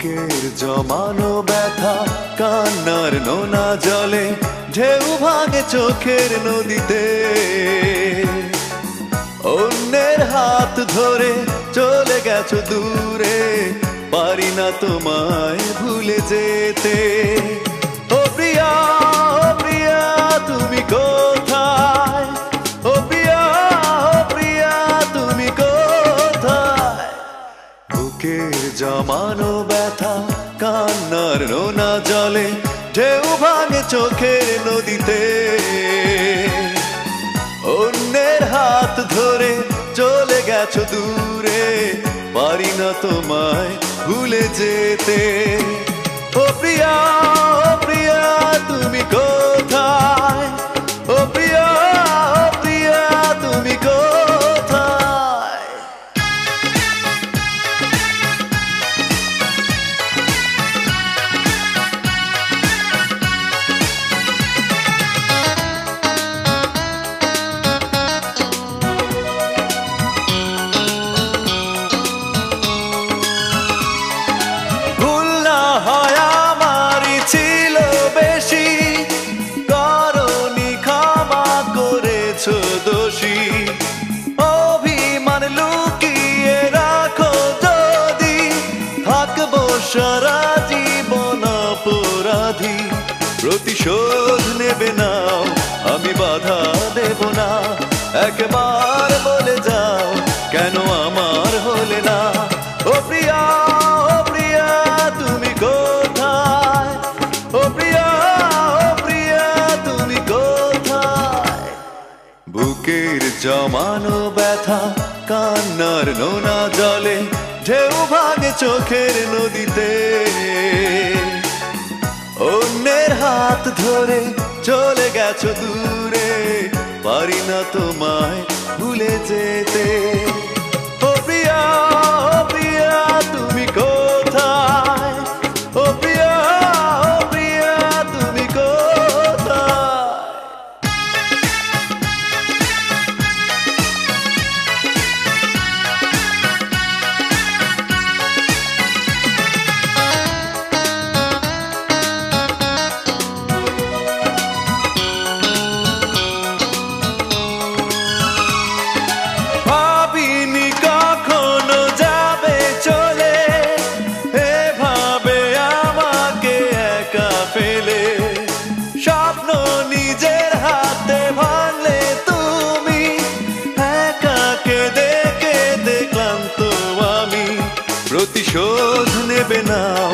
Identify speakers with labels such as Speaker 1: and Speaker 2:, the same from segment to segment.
Speaker 1: বুকের জমানো ব্যথা কান্নার নোনা জলে ঢেউ ভাঙে চোখের নদীতে অন্যের হাত ধরে চলে গেছো দূরে পারি না তোমায় ভুলে যেতে ও প্রিয়া তুমি কোথায় ও প্রিয়া তুমি কোথায় বুকের জমানো ব্যথা কান্নার নোনা জলে ঢেউ ভাঙে চোখের নদীতে অন্যের হাত ধরে চলে গেছো দূরে পারি না তোমায় ভুলে যেতে ও প্রিয়া তুমি কোথায় ও প্রিয়া তুমি কোথায় দোষী অভিমান লুকিয়ে রাখো যদি থাকবো সারা জীবন অপরাধী প্রতিশোধ নেবে নাও আমি বাধা দেব না একবার বলে যাও কেন আমার হলে না ও প্রিয়া তুমি কোথায় ও প্রিয়া তুমি কোথায় বুকের জমানো ব্যথা কান্নার নোনা জলে ঢেউ ভাঙে চোখের নদীতে অন্যের হাত ধরে চলে গেছো দূরে পারি না তোমায় ভুলে যেতে ও প্রিয়া তুমি কোথায় ও প্রিয়া তুমি কোথায় স্বপ্ন নিজের হাতে ভাঙলে তুমি একাকে দেখে দেখলাম তো আমি প্রতিশোধ নেবে নাও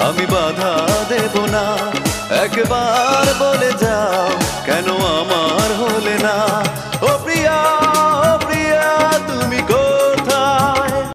Speaker 1: আমি বাধা দেব না একবার বলে যাও কেন আমার